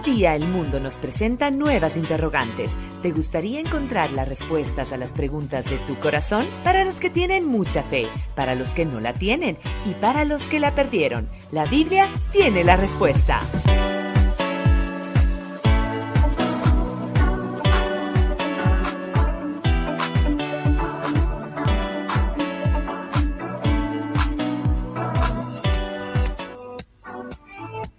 día el mundo nos presenta nuevas interrogantes. ¿Te gustaría encontrar las respuestas a las preguntas de tu corazón? Para los que tienen mucha fe, para los que no la tienen y para los que la perdieron, la Biblia tiene la respuesta.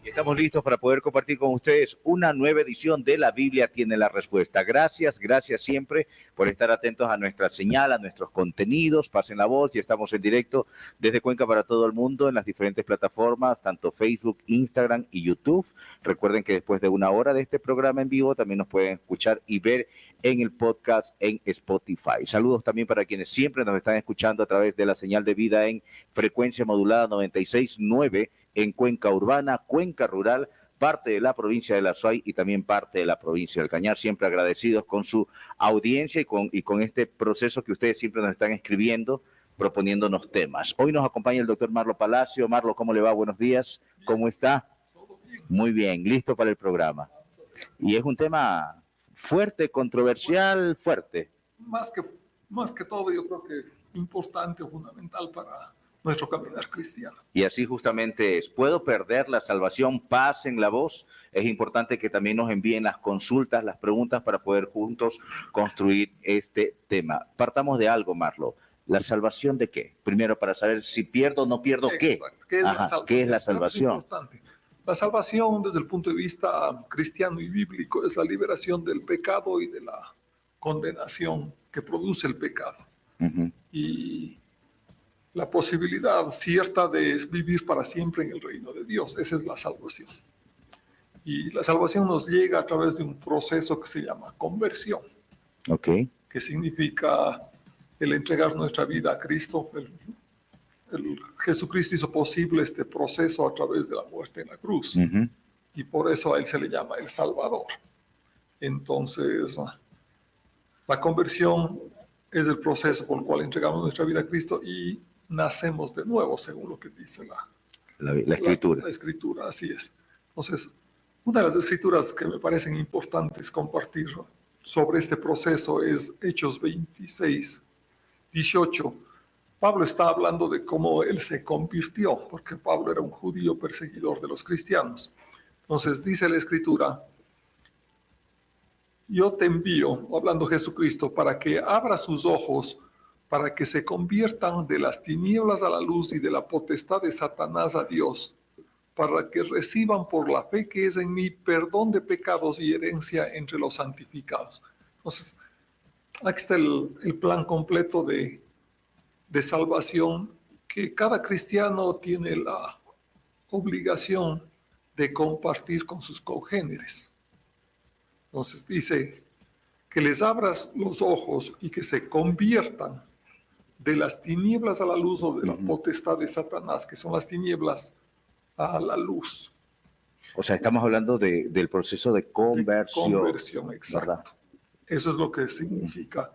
Estamos listos para poder compartir con ustedes una nueva edición de La Biblia tiene la respuesta. Gracias siempre por estar atentos a nuestra señal, a nuestros contenidos. Pasen la voz y estamos en directo desde Cuenca para todo el mundo en las diferentes plataformas, tanto Facebook, Instagram y YouTube. Recuerden que después de una hora de este programa en vivo también nos pueden escuchar y ver en el podcast en Spotify. Saludos también para quienes siempre nos están escuchando a través de la señal de vida en frecuencia modulada 96.9 en Cuenca Urbana, Cuenca Rural, parte de la provincia de La Suay y también parte de la provincia del Cañar. Siempre agradecidos con su audiencia y con este proceso que ustedes siempre nos están escribiendo, proponiéndonos temas. Hoy nos acompaña el doctor Marlo Palacio. Marlo, ¿cómo le va? Buenos días. ¿Cómo está? Muy bien, listo para el programa. Y es un tema fuerte, controversial, fuerte. Más que todo, yo creo que importante, fundamental para nuestro caminar cristiano. Y así justamente es. ¿Puedo perder la salvación? Pasen la voz. Es importante que también nos envíen las consultas, las preguntas para poder juntos construir este tema. Partamos de algo, Marlo. ¿La salvación de qué? Primero, para saber si pierdo o no pierdo, ¿qué? Exacto. ¿Qué es la salvación? ¿Qué es la salvación? Es importante. La salvación, desde el punto de vista cristiano y bíblico, es la liberación del pecado y de la condenación que produce el pecado. Uh-huh. Y la posibilidad cierta de vivir para siempre en el reino de Dios. Esa es la salvación. Y la salvación nos llega a través de un proceso que se llama conversión. Okay. Que significa el entregar nuestra vida a Cristo. Jesucristo hizo posible este proceso a través de la muerte en la cruz. Uh-huh. Y por eso a Él se le llama el Salvador. Entonces, la conversión es el proceso por el cual entregamos nuestra vida a Cristo y nacemos de nuevo, según lo que dice la Escritura. La Escritura, así es. Entonces, una de las escrituras que me parecen importantes compartir sobre este proceso es Hechos 26, 18. Pablo está hablando de cómo él se convirtió, porque Pablo era un judío perseguidor de los cristianos. Entonces, dice la Escritura: yo te envío, hablando Jesucristo, para que abra sus ojos, para que se conviertan de las tinieblas a la luz y de la potestad de Satanás a Dios, para que reciban por la fe que es en mí perdón de pecados y herencia entre los santificados. Entonces, aquí está el plan completo de salvación que cada cristiano tiene la obligación de compartir con sus congéneres. Entonces dice que les abras los ojos y que se conviertan de las tinieblas a la luz o de la potestad de Satanás, que son las tinieblas, a la luz. O sea, estamos hablando del proceso de conversión. De conversión, exacto. ¿Verdad? Eso es lo que significa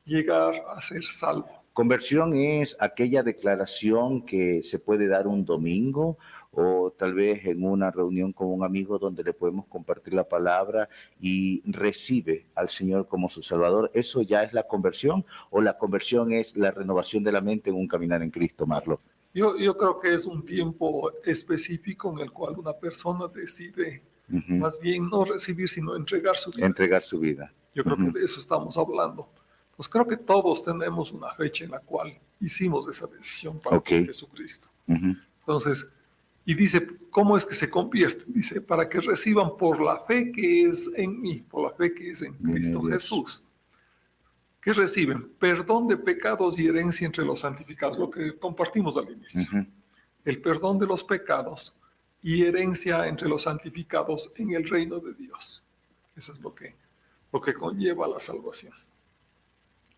llegar a ser salvo. Conversión es aquella declaración que se puede dar un domingo o tal vez en una reunión con un amigo donde le podemos compartir la palabra y recibe al Señor como su Salvador. ¿Eso ya es la conversión o la conversión es la renovación de la mente en un caminar en Cristo, Marlo? Yo creo que es un tiempo específico en el cual una persona decide más bien no recibir, sino entregar su vida. Entregar su vida. Yo creo que de eso estamos hablando. Pues creo que todos tenemos una fecha en la cual hicimos esa decisión para Jesucristo. Entonces, y dice, ¿cómo es que se convierte? Dice, para que reciban por la fe que es en mí, por la fe que es en Cristo Jesús. ¿Qué reciben? Perdón de pecados y herencia entre los santificados, lo que compartimos al inicio. El perdón de los pecados y herencia entre los santificados en el reino de Dios. Eso es lo que conlleva la salvación.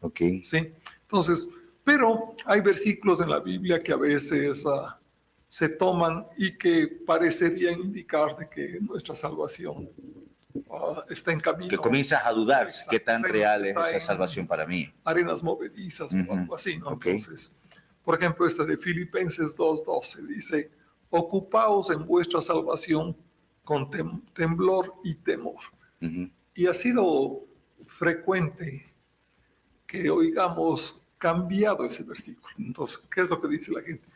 Okay. Sí, entonces, pero hay versículos en la Biblia que a veces se toman y que parecerían indicar de que nuestra salvación está en camino. Que comienzas a dudar qué tan real es esa salvación para mí. Arenas movedizas o algo así, ¿no? Entonces, por ejemplo, esta de Filipenses 2:12 dice: ocupaos en vuestra salvación con temblor y temor. Ujú. Y ha sido frecuente que oigamos cambiado ese versículo. Entonces, ¿qué es lo que dice la gente?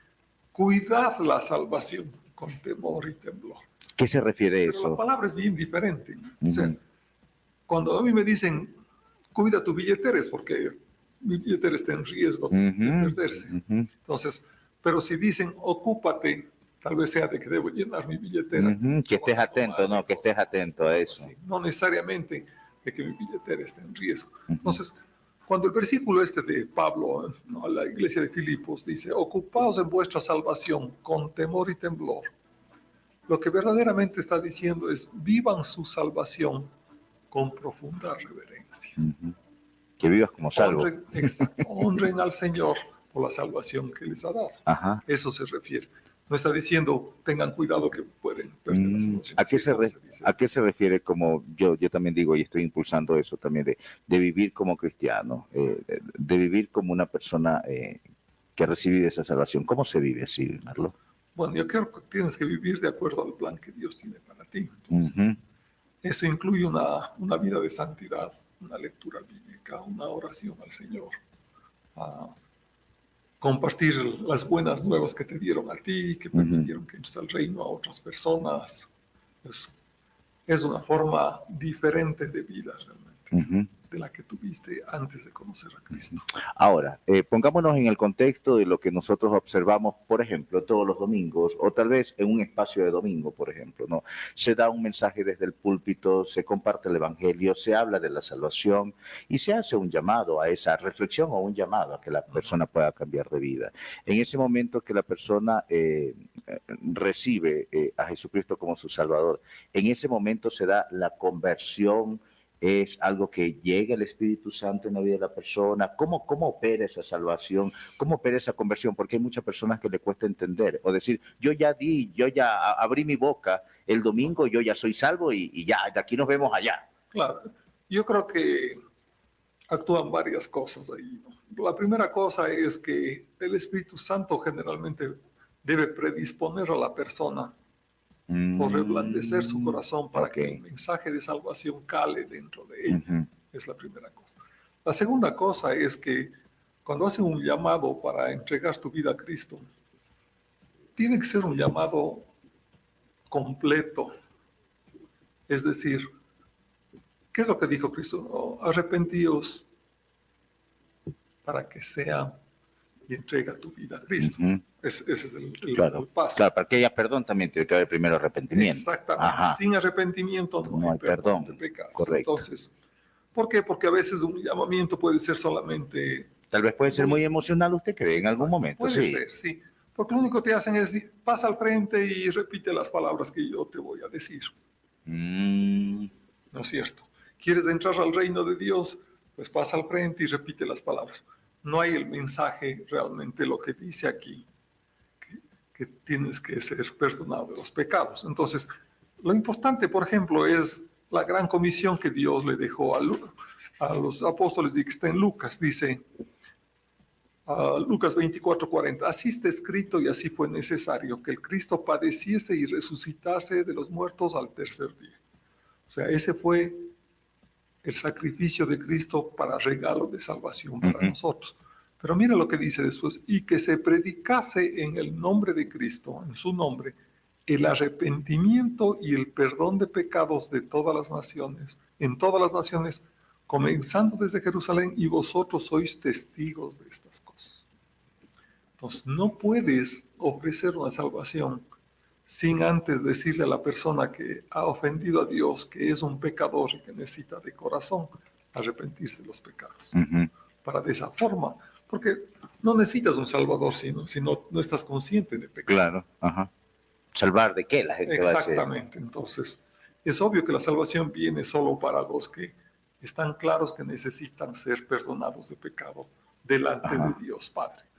Cuidad la salvación con temor y temblor. ¿Qué se refiere Pero la eso? palabra es bien diferente. O sea, Ujú. cuando a mí me dicen, cuida tu billetera, es porque mi billetera está en riesgo de Ujú, perderse. ujú, Entonces, pero si dicen, ocúpate, tal vez sea de que debo llenar mi billetera. ujú. Que estés atento, ¿no? Que estés atento a eso. Así. No necesariamente de que mi billetera esté en riesgo. Ujú. Entonces, cuando el versículo este de Pablo, ¿no?, a la iglesia de Filipos dice, ocupaos en vuestra salvación con temor y temblor, lo que verdaderamente está diciendo es, vivan su salvación con profunda reverencia. Ujú. Que vivas como salvo. Honren, exacto, honren al Señor por la salvación que les ha dado. Ajá. Eso se refiere. No está diciendo, tengan cuidado que pueden perder la salvación. ¿A qué Así es como se dice. ¿A qué se refiere? Como yo también digo y estoy impulsando eso también de vivir como cristiano, de vivir como una persona que ha recibido esa salvación. ¿Cómo se vive así, Marlo? Bueno, yo creo que tienes que vivir de acuerdo al plan que Dios tiene para ti. Entonces, Ujú. eso incluye una vida de santidad, una lectura bíblica, una oración al Señor, compartir las buenas nuevas que te dieron a ti, que permitieron que entres al reino a otras personas. Es una forma diferente de vida realmente, Ujú. de la que tuviste antes de conocer a Cristo. Ahora, pongámonos en el contexto de lo que nosotros observamos, por ejemplo, todos los domingos, o tal vez en un espacio de domingo, por ejemplo, ¿no? Se da un mensaje desde el púlpito, se comparte el evangelio, se habla de la salvación y se hace un llamado a esa reflexión o un llamado a que la persona pueda cambiar de vida. En ese momento que la persona recibe a Jesucristo como su Salvador, en ese momento se da la conversión. Es algo que llega el Espíritu Santo en la vida de la persona. ¿Cómo opera esa salvación? ¿Cómo opera esa conversión? Porque hay muchas personas que le cuesta entender o decir, yo ya abrí mi boca el domingo, yo ya soy salvo y ya, de aquí nos vemos allá. Claro, yo creo que actúan varias cosas ahí, ¿no? La primera cosa es que el Espíritu Santo generalmente debe predisponer a la persona o reblandecer su corazón para que el mensaje de salvación cale dentro de ella. Es la primera cosa. La segunda cosa es que cuando hacen un llamado para entregar tu vida a Cristo, tiene que ser un llamado completo. Es decir, ¿qué es lo que dijo Cristo? Oh, arrepentíos para que sea y entrega tu vida a Cristo. Ese es el paso. Claro, para que haya perdón también tiene que haber primero arrepentimiento. Exactamente. Ajá. Sin arrepentimiento no hay perdón de pecados. Correcto. Entonces, ¿por qué? Porque a veces un llamamiento puede ser solamente... Tal vez puede ser muy emocional, ¿usted cree? En algún momento, puede ser, sí. Porque lo único que te hacen es pasa al frente y repite las palabras que yo te voy a decir. ¿No es cierto? ¿Quieres entrar al reino de Dios? Pues pasa al frente y repite las palabras. No hay el mensaje realmente lo que dice aquí, que tienes que ser perdonado de los pecados. Entonces, lo importante, por ejemplo, es la gran comisión que Dios le dejó a los apóstoles y que está en Lucas. Dice, Lucas 24:40, así está escrito y así fue necesario que el Cristo padeciese y resucitase de los muertos al tercer día. O sea, ese fue el sacrificio de Cristo para regalo de salvación para nosotros. Pero mira lo que dice después, y que se predicase en el nombre de Cristo, en su nombre, el arrepentimiento y el perdón de pecados de todas las naciones, en todas las naciones, comenzando desde Jerusalén, y vosotros sois testigos de estas cosas. Entonces, no puedes ofrecer una salvación sin antes decirle a la persona que ha ofendido a Dios, que es un pecador y que necesita de corazón arrepentirse de los pecados. Para de esa forma, porque no necesitas un salvador si no estás consciente de pecado. Claro, ajá. ¿Salvar de qué la gente va a hacer? Exactamente, entonces es obvio que la salvación viene solo para los que están claros que necesitan ser perdonados de pecado delante de Dios Padre.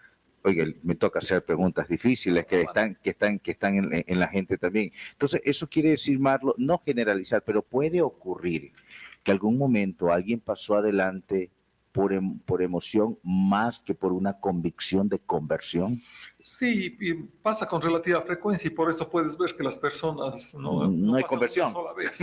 Oiga, me toca hacer preguntas difíciles que están en la gente también. Entonces, eso quiere decir, Marlo, no generalizar, pero puede ocurrir que algún momento alguien pasó adelante por emoción más que por una convicción de conversión? Sí, y pasa con relativa frecuencia y por eso puedes ver que las personas No hay pasan conversión. una sola vez.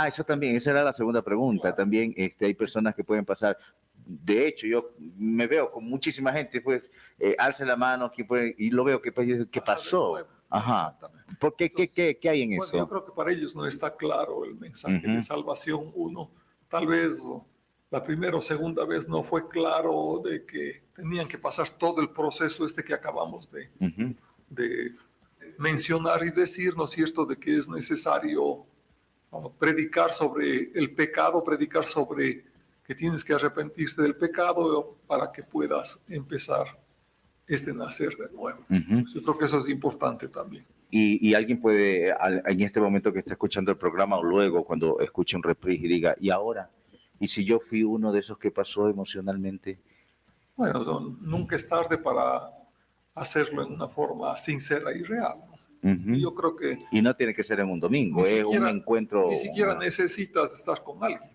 Eso también, esa era la segunda pregunta. Claro. También hay personas que pueden pasar. De hecho, yo me veo con muchísima gente, pues, alce la mano, y lo veo, ¿qué Pasa de pasó? nuevo. Ajá. Exactamente. ¿Por qué, Entonces, qué hay en bueno, eso? yo creo que para ellos no está claro el mensaje Ujú. de salvación. Uno, tal vez la primera o segunda vez no fue claro de que tenían que pasar todo el proceso que acabamos Ujú. de mencionar y decir, ¿no es cierto?, de que es necesario predicar sobre el pecado, predicar sobre que tienes que arrepentirte del pecado para que puedas empezar nacer de nuevo. Ujú. Yo creo que eso es importante también. Y alguien puede, en este momento que está escuchando el programa o luego cuando escuche un reprise y diga, ¿y ahora? ¿Y si yo fui uno de esos que pasó emocionalmente? Bueno, nunca es tarde para hacerlo en una forma sincera y real, ¿no? Ujú. Y yo creo que Y no tiene que ser en un domingo, es un encuentro. ni siquiera necesitas estar con alguien.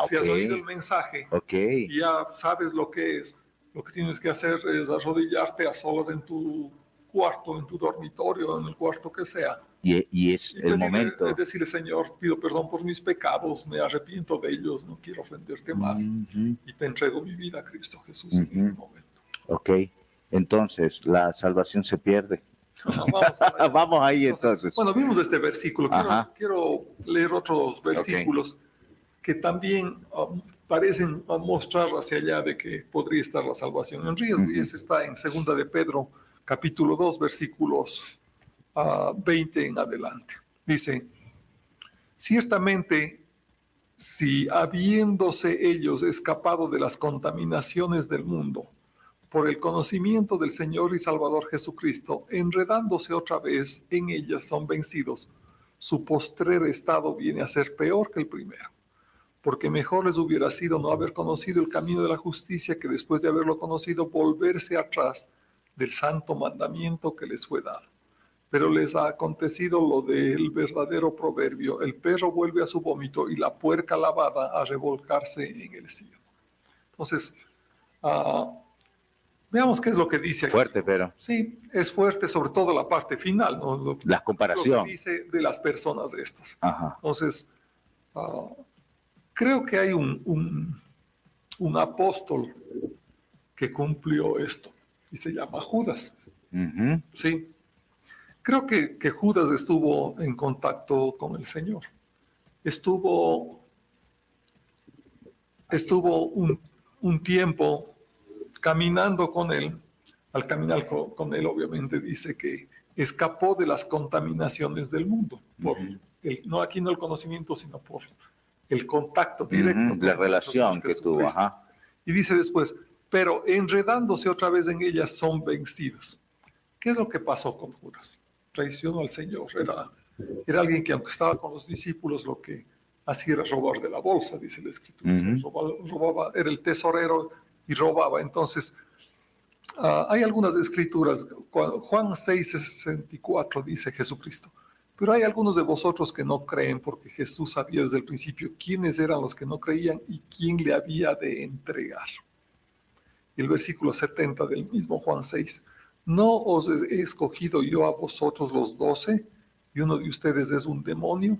Si has oído el mensaje, Ok. y ya sabes lo que es. Lo que tienes que hacer es arrodillarte a solas en tu cuarto, en tu dormitorio, en el cuarto que sea. Y es Y el pedirle, momento. decirle, Señor, pido perdón por mis pecados, me arrepiento de ellos, no quiero ofenderte más. Ujú. Y te entrego mi vida a Cristo Jesús en Ujú. este momento. Ok. Entonces, la salvación se pierde. Vamos para allá. Vamos ahí entonces. Bueno, vimos este versículo. Ajá. Quiero leer otros versículos que también parecen mostrar hacia allá de que podría estar la salvación en riesgo. Y ese está en 2 de Pedro, capítulo 2, versículos 20 en adelante. Dice, ciertamente, si habiéndose ellos escapado de las contaminaciones del mundo, por el conocimiento del Señor y Salvador Jesucristo, enredándose otra vez en ellas son vencidos, su postrer estado viene a ser peor que el primero. Porque mejor les hubiera sido no haber conocido el camino de la justicia que después de haberlo conocido volverse atrás del santo mandamiento que les fue dado. Pero les ha acontecido lo del verdadero proverbio, el perro vuelve a su vómito y la puerca lavada a revolcarse en el cielo. Entonces, veamos qué es lo que dice aquí. Fuerte, pero. Sí, es fuerte, sobre todo la parte final, ¿no? La comparación. Lo que dice de las personas estas. Ajá. Entonces, creo que hay un apóstol que cumplió esto y se llama Judas. Ujú. Sí. Creo que Judas estuvo en contacto con el Señor. Estuvo un tiempo caminando con él. Al caminar con él, obviamente, dice que escapó de las contaminaciones del mundo. Por no aquí no el conocimiento, sino por el contacto directo. La relación que tuvo. Ajá. Y dice después, pero enredándose otra vez en ellas son vencidos. ¿Qué es lo que pasó con Judas? Traicionó al Señor. Era alguien que, aunque estaba con los discípulos, lo que hacía era robar de la bolsa, dice la Escritura. Robaba, era el tesorero y robaba. Entonces, hay algunas escrituras. Juan 6:64 dice Jesucristo. Pero hay algunos de vosotros que no creen porque Jesús sabía desde el principio quiénes eran los que no creían y quién le había de entregar. Y el versículo 70 del mismo Juan 6. ¿No os he escogido yo a vosotros los 12 y uno de ustedes es un demonio?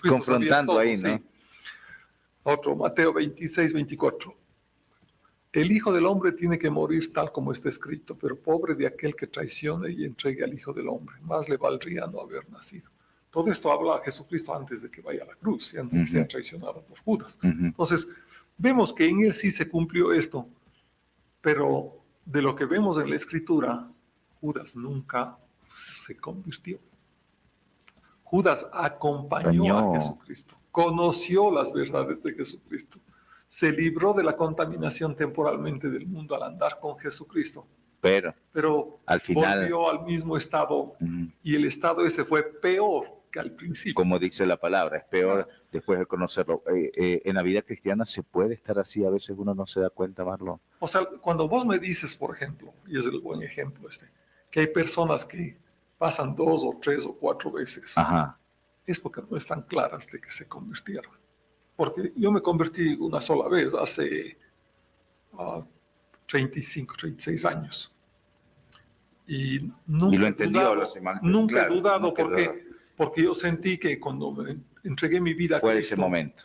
Confrontando ahí, ¿no? Sí. Otro, Mateo 26:24. El Hijo del Hombre tiene que morir tal como está escrito, pero pobre de aquel que traicione y entregue al Hijo del Hombre. Más le valdría no haber nacido. Todo esto habla a Jesucristo antes de que vaya a la cruz y antes de que sea traicionado por Judas. Entonces, vemos que en él sí se cumplió esto, pero de lo que vemos en la Escritura, Judas nunca se convirtió. Judas acompañó a Jesucristo, conoció las verdades de Jesucristo, se libró de la contaminación temporalmente del mundo al andar con Jesucristo. Pero al final volvió al mismo estado y el estado ese fue peor que al principio. Como dice la palabra, es peor después de conocerlo. En la vida cristiana se puede estar así, a veces uno no se da cuenta, Marlon. O sea, cuando vos me dices, por ejemplo, y es el buen ejemplo que hay personas que pasan 2 o 3 o 4 veces, es porque no están claras de que se convirtieron. porque yo me convertí una sola vez hace 35, 36 años. Y nunca Y lo entendió dudado, la semana. nunca Claro, he dudado nunca he dudado. porque yo sentí que cuando me entregué mi vida a Fue Cristo, ese momento.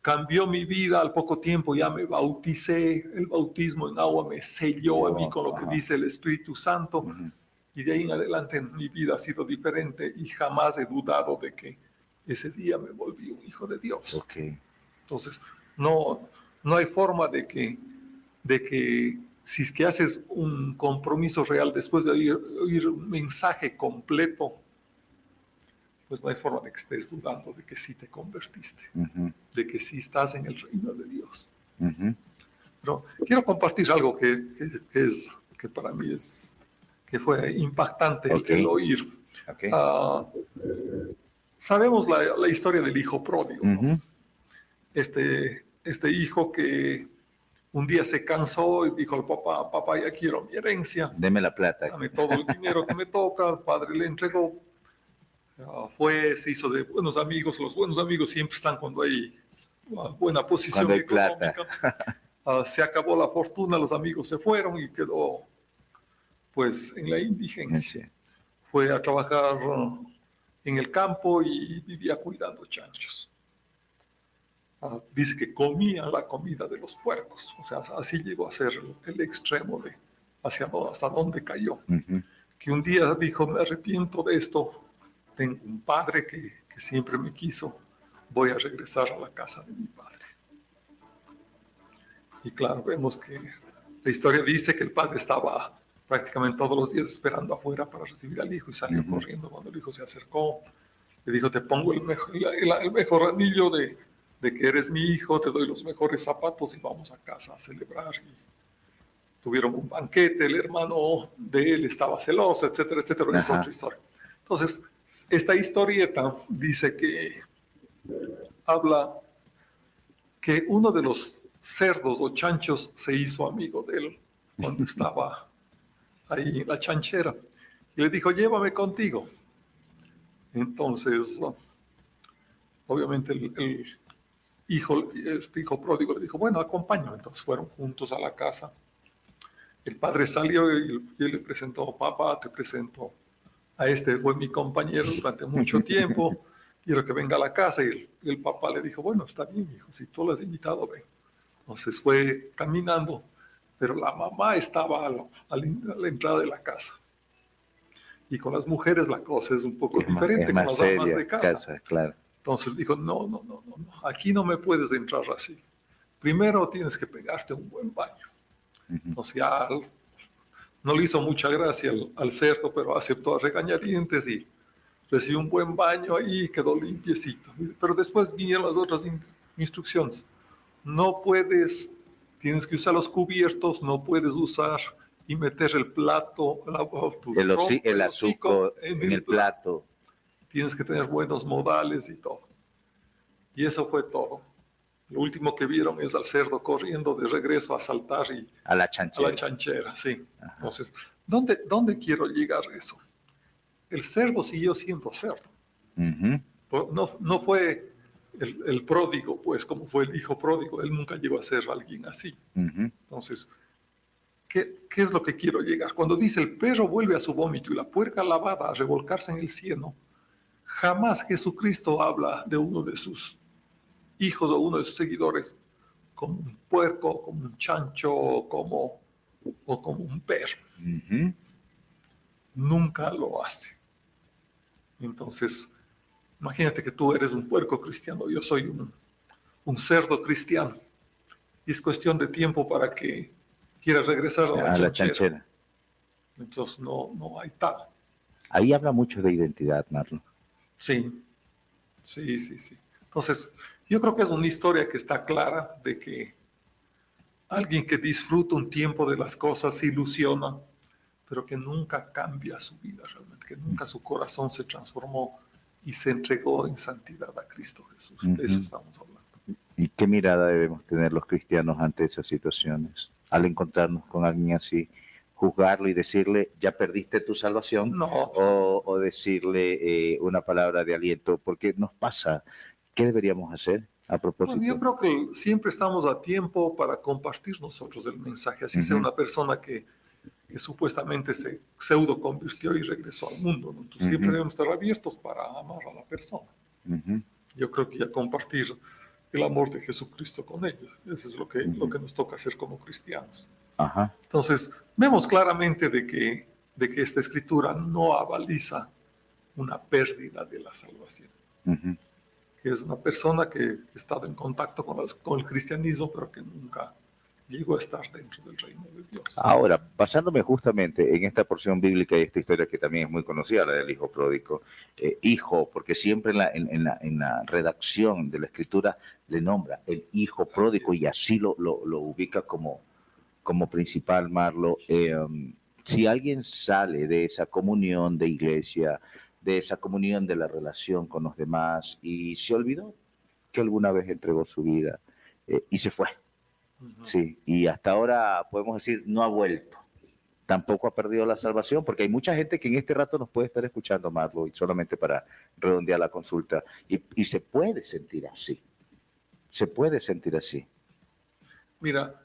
cambió mi vida. Al poco tiempo ya me bauticé. El bautismo en agua me selló a mí con lo que dice el Espíritu Santo. Ujú. Y de ahí en adelante mi vida ha sido diferente y jamás he dudado de que ese día me volví un hijo de Dios. Ok. Entonces, no hay forma de que si es que haces un compromiso real después de oír un mensaje completo, pues no hay forma de que estés dudando de que sí te convertiste, Ujú. de que sí estás en el reino de Dios. Ujú. Pero quiero compartir algo que para mí que fue impactante el oír. Okay. Sabemos la historia del hijo pródigo, ¿no? Ujú. Este hijo que un día se cansó y dijo al papá: papá, ya quiero mi herencia, Deme la plata. dame todo el dinero que me toca. El padre le entregó. Se hizo de buenos amigos. Los buenos amigos siempre están cuando hay buena posición Cuando hay económica. plata. Se acabó la fortuna, los amigos se fueron y quedó pues en la indigencia. Sí. Fue a trabajar en el campo y vivía cuidando chanchos. Dice que comía la comida de los puercos. O sea, así llegó a ser el extremo de hasta dónde cayó. Ujú. Que un día dijo: me arrepiento de esto, tengo un padre que siempre me quiso, voy a regresar a la casa de mi padre. Y claro, vemos que la historia dice que el padre estaba prácticamente todos los días esperando afuera para recibir al hijo y salió corriendo cuando el hijo se acercó. Le dijo: te pongo el mejor anillo de que eres mi hijo, te doy los mejores zapatos y vamos a casa a celebrar. Y tuvieron un banquete, el hermano de él estaba celoso, etcétera, etcétera. Es otra historia. Entonces, esta historieta dice que habla que uno de los cerdos o chanchos se hizo amigo de él cuando estaba ahí en la chanchera y le dijo: llévame contigo. Entonces, obviamente este hijo pródigo le dijo: bueno, acompáñame. Entonces fueron juntos a la casa. El padre salió y él le presentó: papá, te presento a este, fue mi compañero durante mucho tiempo, quiero que venga a la casa. Y el papá le dijo: bueno, está bien, hijo, si tú lo has invitado, ven. Entonces fue caminando, pero la mamá estaba a la entrada de la casa. Y con las mujeres la cosa es un poco diferente, con las damas de casa. Claro. Entonces dijo: no, aquí no me puedes entrar así. Primero tienes que pegarte un buen baño. Entonces ya no le hizo mucha gracia al cerdo, pero aceptó a regañadientes y recibió un buen baño ahí y quedó limpiecito. Pero después vinieron las otras instrucciones. No puedes, tienes que usar los cubiertos, no puedes usar y meter el plato, el azúcar en el plato. Tienes que tener buenos modales y todo. Y eso fue todo. Lo último que vieron es al cerdo corriendo de regreso a saltar a la chanchera. A la chanchera, sí. Ajá. Entonces, ¿dónde quiero llegar eso? El cerdo siguió siendo cerdo. No fue el pródigo, pues, como fue el hijo pródigo. Él nunca llegó a ser alguien así. Entonces, ¿qué es lo que quiero llegar? Cuando dice: el perro vuelve a su vómito y la puerca lavada a revolcarse en el cieno, jamás Jesucristo habla de uno de sus hijos o uno de sus seguidores como un puerco, como un chancho o como un perro. Nunca lo hace. Entonces, imagínate que tú eres un puerco cristiano, yo soy un cerdo cristiano, y es cuestión de tiempo para que quieras regresar a la chanchera. Entonces no hay tal. Ahí habla mucho de identidad, Marlon. Sí. Entonces, yo creo que es una historia que está clara de que alguien que disfruta un tiempo de las cosas se ilusiona, pero que nunca cambia su vida realmente, que nunca su corazón se transformó y se entregó en santidad a Cristo Jesús. De eso estamos hablando. ¿Y qué mirada debemos tener los cristianos ante esas situaciones? Al encontrarnos con alguien así, juzgarlo y decirle: ya perdiste tu salvación, no, o decirle una palabra de aliento, porque nos pasa ¿Qué deberíamos hacer a propósito? Bueno, yo creo que siempre estamos a tiempo para compartir nosotros el mensaje, así sea una persona que supuestamente se pseudo convirtió y regresó al mundo, ¿no? Entonces siempre debemos estar abiertos para amar a la persona. Yo creo que ya compartir el amor de Jesucristo con ellos, eso es lo que nos toca hacer como cristianos. Entonces vemos claramente de que esta escritura no avaliza una pérdida de la salvación. Que es una persona que ha estado en contacto con el cristianismo, pero que nunca llegó a estar dentro del reino de Dios. Ahora, basándome justamente en esta porción bíblica y esta historia que también es muy conocida, la del hijo pródigo, hijo, porque siempre en la redacción de la escritura le nombra el hijo pródigo y así lo ubica como principal, Marlo. Si alguien sale de esa comunión de iglesia, de esa comunión de la relación con los demás y se olvidó que alguna vez entregó su vida y se fue. Sí, y hasta ahora podemos decir no ha vuelto, tampoco ha perdido la salvación, porque hay mucha gente que en este rato nos puede estar escuchando, Marlo, y solamente para redondear la consulta, y se puede sentir así, Mira,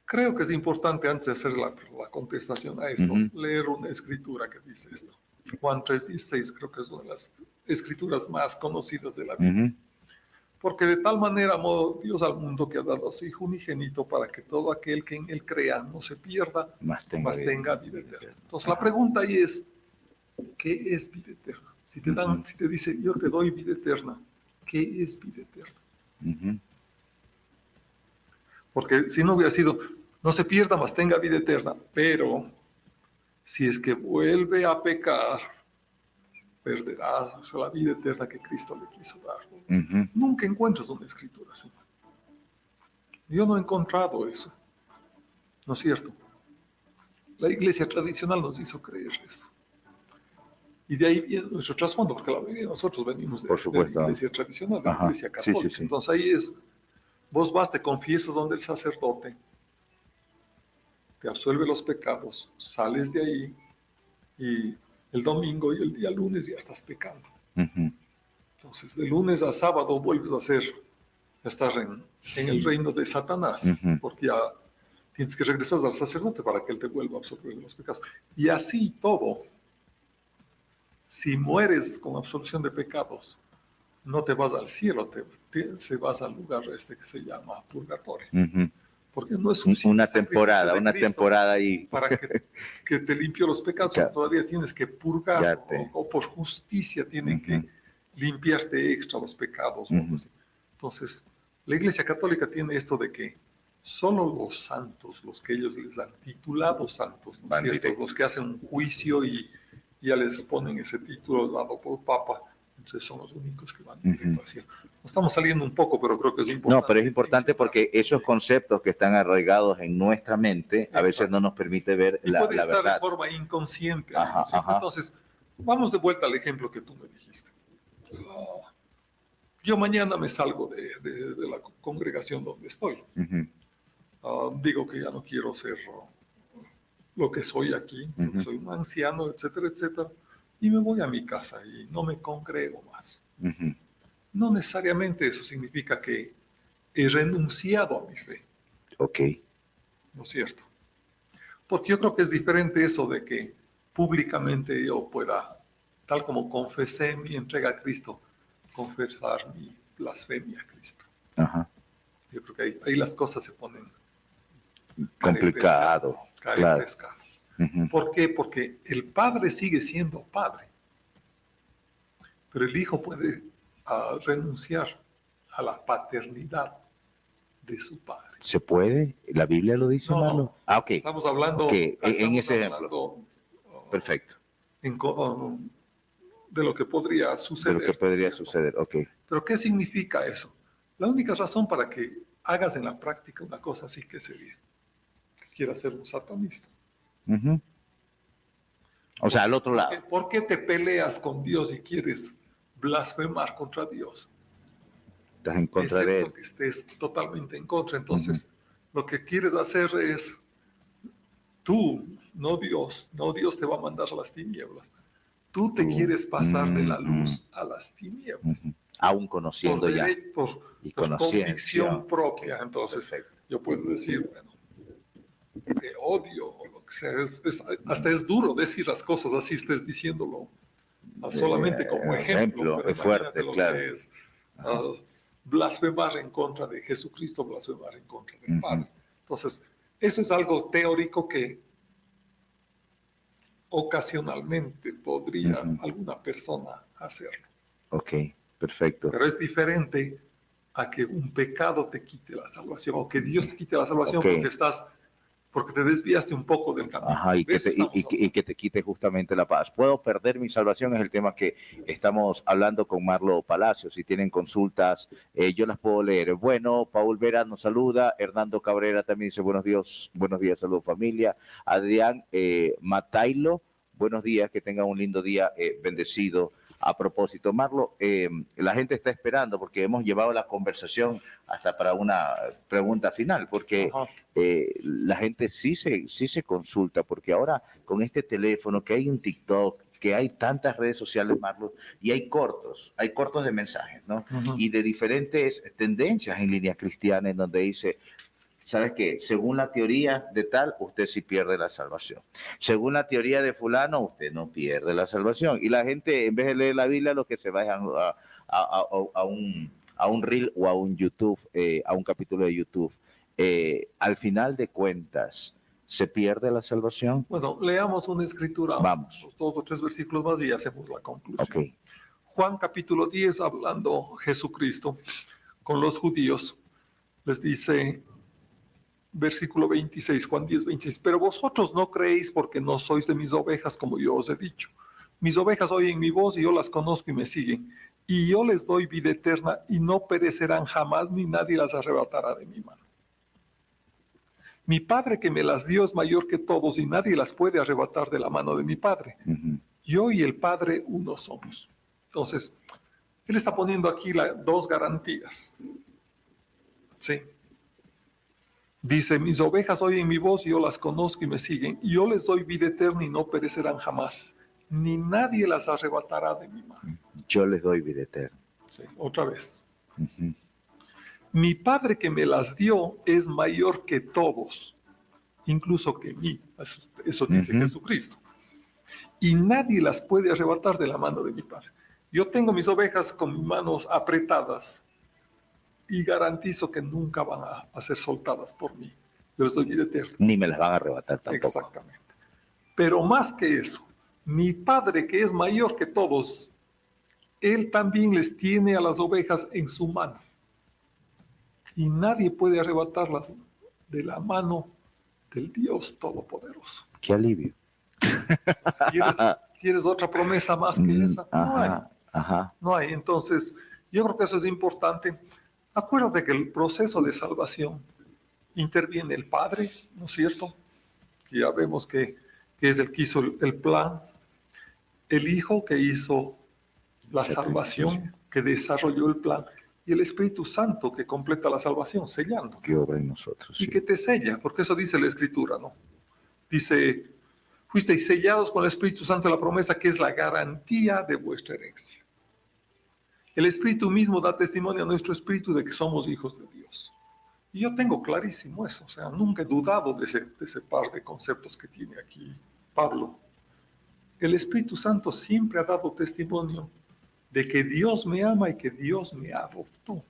creo que es importante antes de hacer la contestación a esto, leer una escritura que dice esto. Juan 3:16 creo que es una de las escrituras más conocidas de la Biblia. Porque de tal manera amó Dios al mundo que ha dado a su Hijo unigénito para que todo aquel que en él crea no se pierda, mas tenga vida eterna. Entonces la pregunta ahí es, ¿qué es vida eterna? Si te dice, yo te doy vida eterna, ¿qué es vida eterna? Porque si no hubiera sido, no se pierda, mas tenga vida eterna, pero si es que vuelve a pecar, perderá la vida eterna que Cristo le quiso dar. Nunca encuentras una escritura así. Yo no he encontrado eso. ¿No es cierto? La iglesia tradicional nos hizo creer eso. Y de ahí viene nuestro trasfondo, porque la mayoría de nosotros venimos de la iglesia tradicional, de la iglesia católica. Sí. Entonces ahí es, vos vas, te confiesas donde el sacerdote, te absuelve los pecados, sales de ahí y el domingo y el día lunes ya estás pecando. Entonces, de lunes a sábado vuelves a estar en el reino de Satanás, porque ya tienes que regresar al sacerdote para que él te vuelva a absorber de los pecados. Y así todo, si mueres con absolución de pecados, no te vas al cielo, se vas al lugar este que se llama purgatorio. Porque no es una temporada ahí para que te limpie los pecados, todavía tienes que purgar o por justicia tienen que limpiarte extra los pecados. Entonces, la Iglesia Católica tiene esto de que solo los santos, los que ellos les han titulado santos, ¿no es cierto? Los que hacen un juicio y ya les ponen ese título dado por Papa, entonces son los únicos que van directo al cielo. Estamos saliendo un poco, pero creo que es importante. No, pero es importante porque esos conceptos que están arraigados en nuestra mente a veces no nos permite ver la verdad. Puede estar de forma inconsciente. Entonces, vamos de vuelta al ejemplo que tú me dijiste. Yo mañana me salgo de la congregación donde estoy. Digo que ya no quiero ser lo que soy aquí, soy un anciano, etcétera, etcétera, y me voy a mi casa y no me congrego más. No necesariamente eso significa que he renunciado a mi fe. ¿No es cierto? Porque yo creo que es diferente eso de que públicamente yo pueda, tal como confesé mi entrega a Cristo, confesar mi blasfemia a Cristo. Yo creo que ahí las cosas se ponen complicado. Claro. ¿Por qué? Porque el padre sigue siendo padre, pero el hijo puede renunciar a la paternidad de su padre. ¿Se puede? ¿La Biblia lo dice, no. Ok. Estamos hablando en ese ejemplo. Perfecto. De lo que podría suceder. Pero ¿qué significa eso? La única razón para que hagas en la práctica una cosa así que sería que quieras ser un satanista. O sea, al otro lado. ¿Por qué te peleas con Dios y quieres blasfemar contra Dios? Estás en contra de él. Que estés totalmente en contra. Entonces, lo que quieres hacer es tú, no Dios te va a mandar a las tinieblas. Tú te quieres pasar de la luz a las tinieblas. Aún conociendo por ya. Por convicción propia. Okay. Entonces, Perfecto. yo puedo decir, bueno, te odio, o lo que sea. Hasta es duro decir las cosas así, estés diciéndolo solamente como ejemplo. Pero es fuerte, lo claro. que es blasfemar en contra de Jesucristo, blasfemar en contra del Padre. Entonces, eso es algo teórico que ocasionalmente podría alguna persona hacerlo. Ok, perfecto. Pero es diferente a que un pecado te quite la salvación, o que Dios te quite la salvación porque te desviaste un poco del camino. Ajá, y que te quite justamente la paz. ¿Puedo perder mi salvación? Es el tema que estamos hablando con Marlo Palacio. Si tienen consultas, yo las puedo leer. Bueno, Paul Vera nos saluda. Hernando Cabrera también dice buenos días, saludos familia. Adrián Matailo, buenos días, que tengan un lindo día, bendecido. A propósito, Marlo, la gente está esperando porque hemos llevado la conversación hasta para una pregunta final, porque la gente sí se consulta, porque ahora con este teléfono, que hay un TikTok, que hay tantas redes sociales, Marlo, y hay cortos de mensajes, ¿no? Y de diferentes tendencias en línea cristiana, en donde dice, ¿sabes qué? Según la teoría de tal, usted sí pierde la salvación. Según la teoría de fulano, usted no pierde la salvación. Y la gente, en vez de leer la Biblia, lo que se va a un reel o a un YouTube, a un capítulo de YouTube. Al final de cuentas, ¿se pierde la salvación? Bueno, leamos una escritura. Vamos. 2 o 3 versículos más y hacemos la conclusión. Okay. Juan capítulo 10, hablando Jesucristo con los judíos, les dice... Versículo 26, Juan 10, 26. Pero vosotros no creéis porque no sois de mis ovejas, como yo os he dicho. Mis ovejas oyen mi voz y yo las conozco y me siguen. Y yo les doy vida eterna y no perecerán jamás, ni nadie las arrebatará de mi mano. Mi Padre que me las dio es mayor que todos y nadie las puede arrebatar de la mano de mi Padre. Yo y el Padre uno somos. Entonces, él está poniendo aquí dos garantías. Sí. Dice, mis ovejas oyen mi voz y yo las conozco y me siguen. Y yo les doy vida eterna y no perecerán jamás. Ni nadie las arrebatará de mi mano. Yo les doy vida eterna. Sí, otra vez. Mi Padre que me las dio es mayor que todos, incluso que mí. Eso dice Jesucristo. Y nadie las puede arrebatar de la mano de mi Padre. Yo tengo mis ovejas con mis manos apretadas y garantizo que nunca van a ser soltadas por mí. Yo les doy vida eterna. Ni me las van a arrebatar tampoco. Exactamente. Pero más que eso, mi Padre que es mayor que todos, Él también les tiene a las ovejas en su mano. Y nadie puede arrebatarlas de la mano del Dios Todopoderoso. ¡Qué alivio! ¿Quieres otra promesa más que esa? No hay. No hay. Entonces, yo creo que eso es importante. Acuérdate que el proceso de salvación interviene el Padre, ¿no es cierto? Que ya vemos que es el que hizo el plan. El Hijo que hizo la salvación, que desarrolló el plan. Y el Espíritu Santo que completa la salvación, sellando. Que obra en nosotros. Y que te sella, porque eso dice la Escritura, ¿no? Dice, fuisteis sellados con el Espíritu Santo de la promesa, que es la garantía de vuestra herencia. El Espíritu mismo da testimonio a nuestro espíritu de que somos hijos de Dios. Y yo tengo clarísimo eso, o sea, nunca he dudado de ese par de conceptos que tiene aquí Pablo. El Espíritu Santo siempre ha dado testimonio de que Dios me ama y que Dios me adoptó,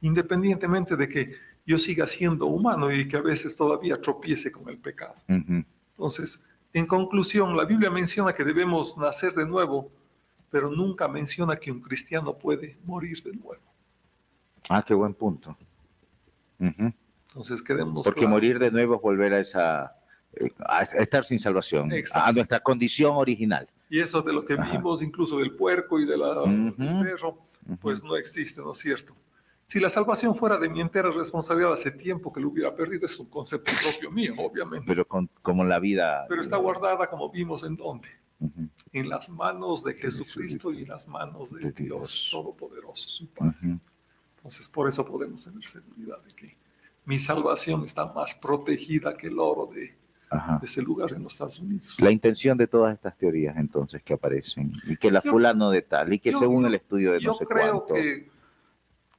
independientemente de que yo siga siendo humano y que a veces todavía tropiece con el pecado. Entonces, en conclusión, la Biblia menciona que debemos nacer de nuevo, pero nunca menciona que un cristiano puede morir de nuevo. Ah, qué buen punto. Entonces, quedémonos porque claros. Morir de nuevo es volver a estar sin salvación, a nuestra condición original. Y eso de lo que vimos, incluso del puerco y del perro, pues no existe, ¿no es cierto? Si la salvación fuera de mi entera responsabilidad, hace tiempo que lo hubiera perdido. Es un concepto propio mío, obviamente. Pero como la vida... Pero está guardada, como vimos, ¿en dónde? En las manos de Jesucristo y en las manos de Dios Todopoderoso, su Padre. Entonces, por eso podemos tener seguridad de que mi salvación está más protegida que el oro Ajá. ese lugar en los Estados Unidos. La intención de todas estas teorías entonces que aparecen, y que la fulano de tal, y que según el estudio de no sé creo cuánto. que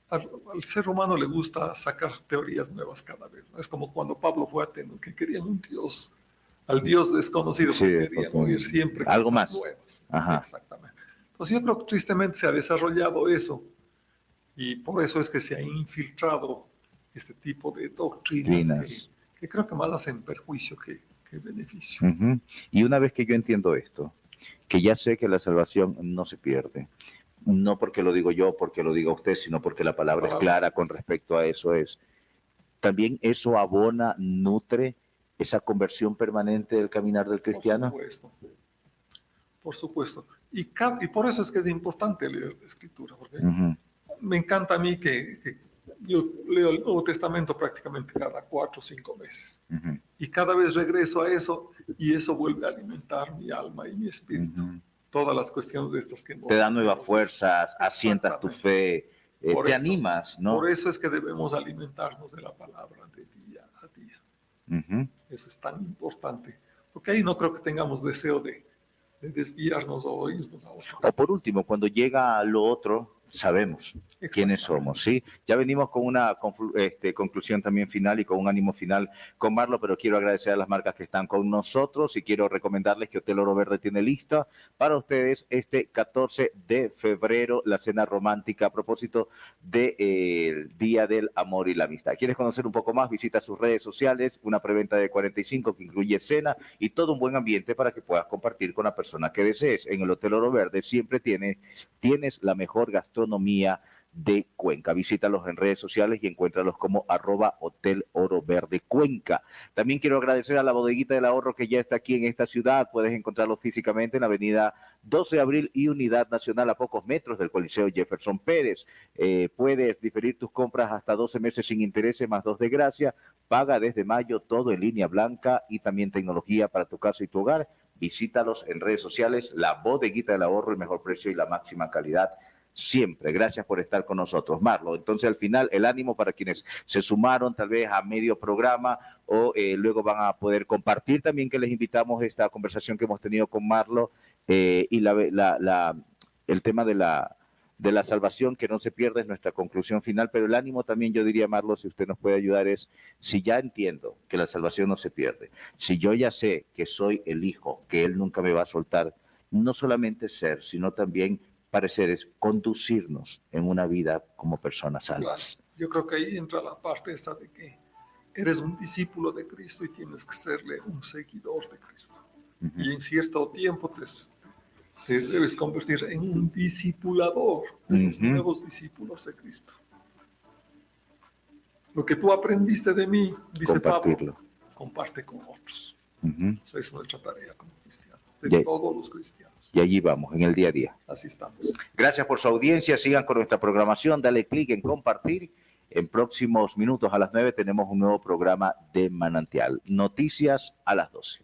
al ser humano le gusta sacar teorías nuevas cada vez, ¿no? Es como cuando Pablo fue a Atenas, que querían un Dios, al Dios desconocido, Sí, que querían oír siempre algo cosas más nuevas. Ajá. Exactamente. Entonces yo creo que tristemente se ha desarrollado eso, y por eso es que se ha infiltrado este tipo de doctrinas que creo que más hacen perjuicio que beneficio. Uh-huh. Y una vez que yo entiendo esto, que ya sé que la salvación no se pierde, no porque lo digo yo, porque lo diga usted, sino porque la palabra es clara con respecto a eso, también eso abona, nutre esa conversión permanente del caminar del cristiano. Por supuesto. Y por eso es que es importante leer la Escritura, porque me encanta a mí que yo leo el Nuevo Testamento prácticamente cada 4 o 5 meses. Y cada vez regreso a eso, y eso vuelve a alimentar mi alma y mi espíritu. Todas las cuestiones de estas que te dan nuevas fuerzas, asientas tu fe, te animas, ¿no? Por eso es que debemos alimentarnos de la palabra de día a día. Eso es tan importante, porque ahí no creo que tengamos deseo de desviarnos o irnos a otro. O por último, cuando llega lo otro, sabemos quiénes somos, ¿sí? Ya venimos con una conclusión también final y con un ánimo final con Marlo, pero quiero agradecer a las marcas que están con nosotros y quiero recomendarles que Hotel Oro Verde tiene lista para ustedes este 14 de febrero la cena romántica a propósito del Día del Amor y la Amistad. ¿Quieres conocer un poco más? Visita sus redes sociales, una preventa de 45 que incluye cena y todo un buen ambiente para que puedas compartir con la persona que desees. En el Hotel Oro Verde siempre tienes la mejor gastronomía de Cuenca. Visítalos en redes sociales y encuéntralos como @Hotel Oro Verde Cuenca. También quiero agradecer a la Bodeguita del Ahorro que ya está aquí en esta ciudad. Puedes encontrarlos físicamente en la avenida 12 de abril y Unidad Nacional a pocos metros del Coliseo Jefferson Pérez. Puedes diferir tus compras hasta 12 meses sin intereses más 2 de gracia. Paga desde mayo todo en línea blanca y también tecnología para tu casa y tu hogar. Visítalos en redes sociales. La Bodeguita del Ahorro, el mejor precio y la máxima calidad siempre. Gracias por estar con nosotros, Marlo. Entonces, al final, el ánimo para quienes se sumaron tal vez a medio programa o luego van a poder compartir también, que les invitamos esta conversación que hemos tenido con Marlo y el tema de la salvación que no se pierde es nuestra conclusión final, pero el ánimo también, yo diría, Marlo, si usted nos puede ayudar, es si ya entiendo que la salvación no se pierde, si yo ya sé que soy el hijo, que Él nunca me va a soltar, no solamente ser, sino también parecer es conducirnos en una vida como personas salvas. Claro. Yo creo que ahí entra la parte esta de que eres un discípulo de Cristo y tienes que serle un seguidor de Cristo. Y en cierto tiempo te debes convertir en un discipulador de los nuevos discípulos de Cristo. Lo que tú aprendiste de mí, dice Pablo, comparte con otros. O sea, es nuestra tarea como cristianos, de todos los cristianos. Y allí vamos, en el día a día. Así estamos. Gracias por su audiencia. Sigan con nuestra programación. Dale clic en compartir. En próximos minutos a las 9 tenemos un nuevo programa de Manantial. Noticias a las 12.